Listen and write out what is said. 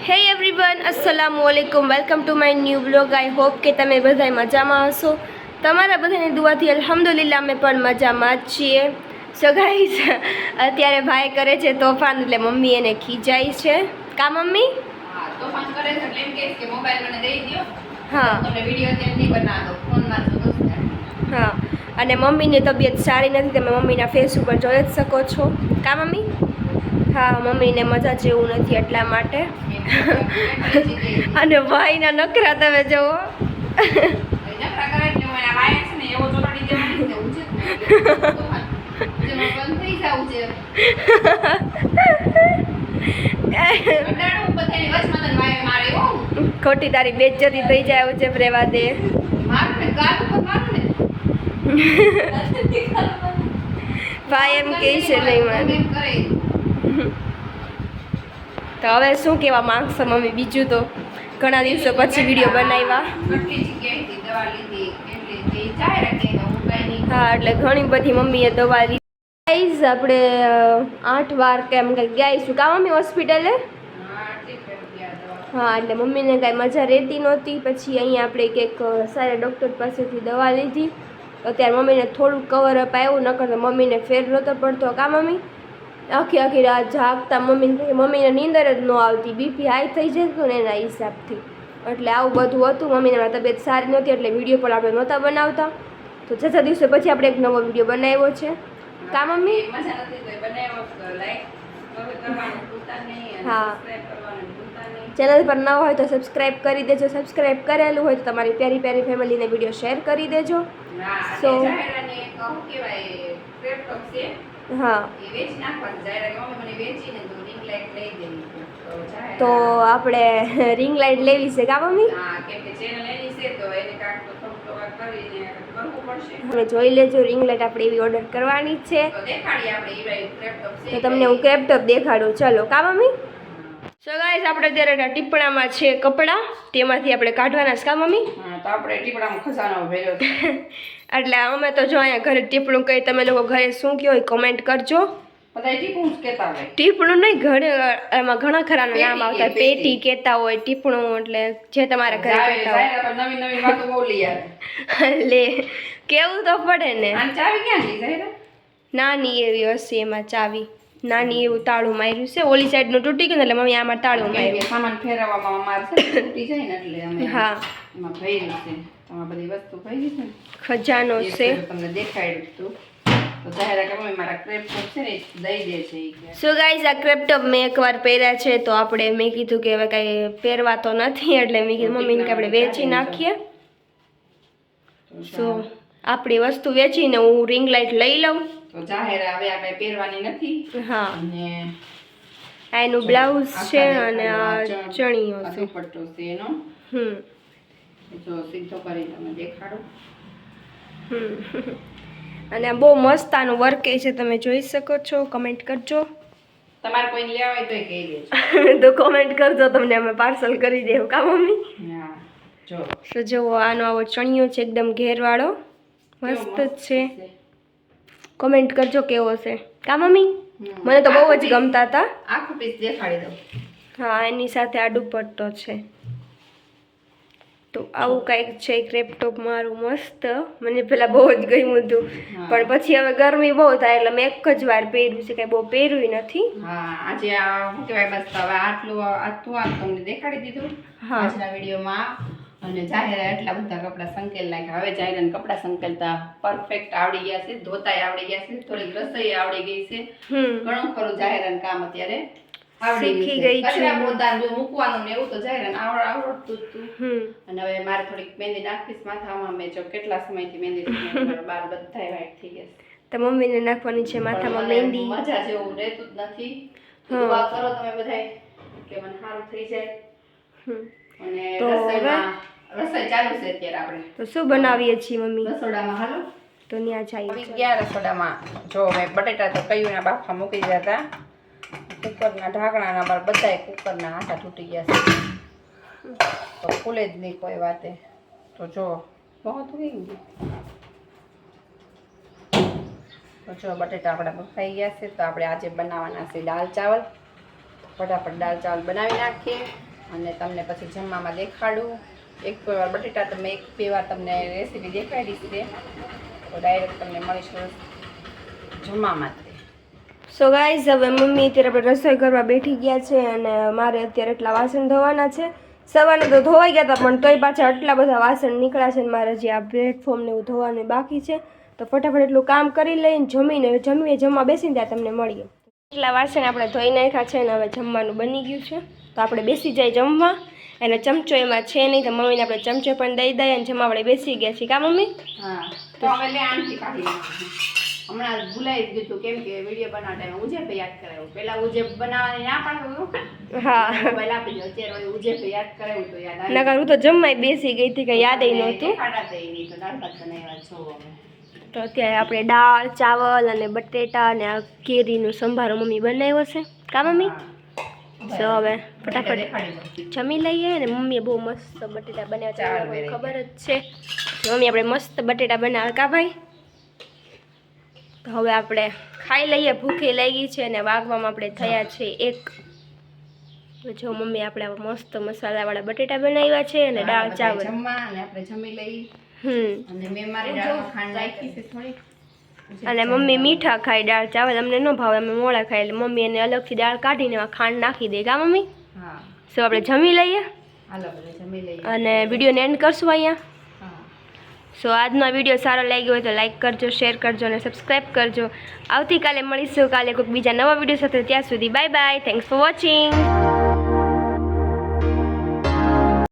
હે એવરીવન, अस्सलामुअलैकुम, welcome to my new blog. I hope કે તમે બધા મજામાં હશો. તમારા બધાની દુઆથી અલ્હમ્દુલિલ્લાહ અમે પણ મજામાં જ છીએ. સો ગાઈસ, અત્યારે ભાઈ કરે છે તોફાન, એટલે મમ્મી એને ખીજાય છે. કા મમ્મી? હા, તોફાન કરે છે એટલે એમ કહે છે કે મોબાઈલ મને દઈ દ્યો. હા, તમને વિડિયો તેમ નહીં બનાવો, ફોનમાં તો દોસ્ત. હા, અને મમ્મીની તબિયત સારી નથી, તમે મમ્મીના ફેસ ઉપર જોઈ જ શકો છો. કા મમ્મી? હા, મમ્મીને મજા જેવું નથી એટલા માટે. અને ભાઈના નખરા તમે જુઓ. ખોટી તારી બેઇજ્જતી થઈ જાય એવું છે, રેવા દે. ભાઈ એમ કહે છે નહીં માને. તો હવે શું કહેવા માંગશો મમ્મી? બીજું તો ઘણા દિવસો પછી વિડીયો બનાવ્યા. હા, એટલે ઘણી બધી મમ્મીએ દવા લીધી. ગાઈઝ, આપણે 8 વાર કેમ કંઈક ગઈશું કા મમ્મી હોસ્પિટલે. હા, એટલે મમ્મીને કાંઈ મજા રહેતી નહોતી. પછી અહીંયા આપણે કંઈક સારા ડૉક્ટર પાસેથી દવા લીધી. અત્યારે મમ્મીને થોડુંક કવર અપ આવ્યું, નકર તો મમ્મીને ફેર નહોતો પડતો. કા મમ્મી? આખી રાત જાગતા મમ્મીને નીંદર જ ન આવતી, બીપી હાઈ થઈ જતું ને એના હિસાબથી. એટલે આવું બધું હતું. મમ્મીને તબિયત સારી નહોતી એટલે વિડીયો પણ આપણે નહોતા બનાવતા. તો 6 દિવસો પછી આપણે એક નવો વિડીયો બનાવ્યો છે. કા મમ્મી? હા, ચેનલ પર ન હોય તો સબસ્ક્રાઈબ કરી દેજો. સબસ્ક્રાઈબ કરેલું હોય તો તમારી પ્યારી પ્યારી ફેમિલીને વિડીયો શેર કરી દેજો. સો હા, તો આપણે રિંગ લાઇટ લેવી છે કા મમ્મી? તમે જોઈ લેજો, રિંગ લાઇટ આપણે એવી ઓર્ડર કરવાની જ છે. તો તમને હું ક્રેપટોપ દેખાડું. ચલો કા મમ્મી? સો ગાઈસ, આપણે અત્યારે ટીપણામાં છે કપડાં, તેમાંથી આપણે કાઢવાના છે કા મમ્મી? તો આપણે ટીપણામાં ખજાનો ભર્યો છે. એટલે અમે તો જો અહીંયા ઘરે ટીપણું કહી, તમે લોકો ઘરે શું કહો એ કમેન્ટ કરજો. બધા ટીપણું જ કહેતા હોય. ટીપણું નહીં, ઘરે એમાં ઘણા ખરાના નામ આવતા. પેટી કહેતા હોય, ટીપણું એટલે જે તમારા ઘરે કહેતા હોય. નવી નવી વાતો બોલી યાર. લે, કેવું તો પડે ને. આ ચાવી ક્યાં ગઈ છે? નાની એવી હશે એમાં ચાવી. નાની એવું તાળું માર્યું છે. ઓલી સાઈડનું તૂટી ગયું એટલે મમ્મી આમાં તાળું માર્યું. સામાન ફેરવવામાં અમારે છે તૂટી જાય ને એટલે અમે હા, એમાં ભર્યું છે. તમારી બધી વસ્તુ ભરી છે ને, ખજાનો છે. તમને દેખાડ્યું હતું. તો જાહેરા કે મમ્મી મારા ક્રેપ ટોપ છે ને દઈ દે છે. સો ગાઈઝ, આ ક્રેપ ટોપ મેં એકવાર પહેર્યા છે, તો આપણે મેં કીધું કે હવે કાંઈ પહેરવા તો નથી, એટલે મેં કીધું મમ્મીને કે આપણે વેચી નાખીએ. સો આપણી વસ્તુ વેચીને હું રિંગ લાઇટ લઈ લઉં. તો જાહેરા હવે આપણે પહેરવાની નથી. હા, અને આ એનું બ્લાઉઝ છે અને આ ચણિયો છે. દુપટ્ટો છે એનો. જો સીધો કરી તમે દેખાડો. અને બહુ મસ્ત આનું વર્ક છે, તમે જોઈ શકો છો. કમેન્ટ કરજો. તમારે કોઈને લેવા હોય તો કહી દેજો. તો કમેન્ટ કરજો, તમને અમે પાર્સલ કરી દેવું કા મમ્મી? હા, જો તો જો આનો આવો ચણિયો છે, એકદમ ઘેરવાળો, મસ્ત જ છે. કમેન્ટ કરજો કેવો છે કા મમ્મી? મને તો બહુ જ ગમતા હતા. આખું પીસ દેખાડી દઉં. હા, એની સાથે આ દુપટ્ટો છે. તો આવું કંઈક છે ક્રેપ ટોપ મારું મસ્ત. મને પેલા બહુ જ ગમ્યું હતું, પણ પછી હવે ગરમી બહુ થાય એટલે મેં એક જ વાર પહેર્યું છે, કંઈ બહુ પહેર્યું નથી. હા, આજે આ શું કહેવાય, બસ હવે આટલું તમને દેખાડી દીધું આજના વિડીયોમાં. અને જાહેરા એટલા બધા કપડાં સંકેલ નાખ્યા. હવે જાહેરાને કપડાં સંકેલતા પરફેક્ટ આવડી ગયા છે, ધોતાય આવડી ગયા છે, થોડીક રસોઈ આવડી ગઈ છે. ઘણું ખરું જાહેરાનું કામ અત્યારે શીખી ગઈ છે. મૂકવાનું ને એવું તો જાહેરાને આવડતું હતું. અને હવે મારે થોડીક મહેંદી નાખીશ માથામાં. મેં જો કેટલા સમયથી મહેંદી બાલ બધા વાઈટ થઈ ગયા છે. તો મમ્મીને નાખવાની છે માથામાં મહેંદી. મજા જેવું રહેતું જ નથી. દુઆ કરો તમે બધાય કે મને સારું થઈ જાય. અને તો રસોઈ ચાલુ છે અત્યારે આપણે. તો શું બનાવીએ છીએ મમ્મી? રસોડામાં હાલો. તો ત્યાં જઈએ. ગયા રસોડામાં જો મેં બટેટા તો કયુંના બાફા મૂકી દીધા હતા. કુકરના ઢાંકણાના બાર બધાય કુકરના આટા તૂટી ગયા છે, તો ખુલે જ નહીં કોઈ વાતે. તો જો બહુ થઈ ગયું. તો જો બટેટા આપણા બફાઈ ગયા છે. તો આપણે આજે બનાવવાના છે દાળ ચાવલ. ફટાફટ દાળ ચાવલ બનાવી નાખીએ. અને તમને પછી જમવામાં દેખાડું. એક વાર બટેટા તમે એક બે વાર તમને રેસીપી દેખાડી છે, તો ડાયરેક્ટ તમને મળીશું જમવા માટે. સો ગાઈઝ, હવે મમ્મી અત્યારે આપણે રસોઈ કરવા બેઠી ગયા છે અને મારે અત્યારે એટલા વાસણ ધોવાના છે. સવારે તો ધોવાઈ ગયા હતા પણ તોય પાછા આટલા બધા વાસણ નીકળ્યા છે ને મારે જે આ પ્લેટફોર્મને એવું ધોવાનું બાકી છે, તો ફટાફટ એટલું કામ કરી લઈને જમવા બેસીને ત્યાં તમને મળીએ. એટલા વાસણ આપણે ધોઈ નાખ્યા છે ને હવે જમવાનું બની ગયું છે, તો આપણે બેસી જાય જમવા. અને ચમચો એમાં છે નહીં, તો મમ્મીને આપણે ચમચો પણ દઈ દઈએ અને જમવા આપણે બેસી ગયા છીએ. કા મમ્મી? હા, તો હવે લે આંટી કાઢી નાખું. હમણાં ભૂલાઈ જ ગયું કેમ કે વિડીયો બનાવતા ટાઈમે ઉજેપે યાદ કરાવ્યું. પેલા ઉજેપ બનાવવાની ના પાડું. હા, મોબાઈલ આપી દો અત્યારે ઉજેપે યાદ કરાવ્યું તો યાદ આવી. નકર હું તો જમવાય બેસી ગઈ હતી કે યાદ નહોતું. ખાડાતા નહીં તો દાળ ભાત બનાવ્યા છો અમે. તો અત્યારે આપણે દાળ, ચાવલ અને બટેટા અને આ કેરીનો સંભારો મમ્મી બનાવ્યો છે. કા મમ્મી? તો હવે ફટાફટ જમી લઈએ. અને મમ્મીએ બહુ મસ્ત બટેટા બનાવ્યા છે, ખબર જ છે. મમ્મી આપણે મસ્ત બટેટા બનાવે. કા ભાઈ? તો હવે આપણે ખાઈ લઈએ, ભૂખી લાગી છે અને વાગવામાં આપણે થયા છે 1. તો જો મમ્મી આપણે મસ્ત મસાલાવાળા બટેટા બનાવ્યા છે અને દાળ ચાવલ. આપણે જમી લઈ. અને મેં મારી દાળમાં ખાંડ નાખી છે થોડી. અને મમ્મી મીઠા ખાય દાળ ચાવલ, અમને ન ભાવે, અમે મોળા ખાય. એટલે મમ્મી એને અલગથી દાળ કાઢીને એમાં ખાંડ નાખી દે. કા મમ્મી? હા. સો આપણે જમી લઈએ. હાલો જમી લઈએ અને વિડીયોને એન્ડ કરશું અહીંયા. સો આજનો વિડીયો સારો લાગ્યો હોય તો લાઈક કરજો, શેર કરજો અને સબસ્ક્રાઈબ કરજો. આવતીકાલે મળીશું કાલે કોઈક બીજા નવા વિડીયો સાથે. ત્યાં સુધી bye bye. Thanks for watching.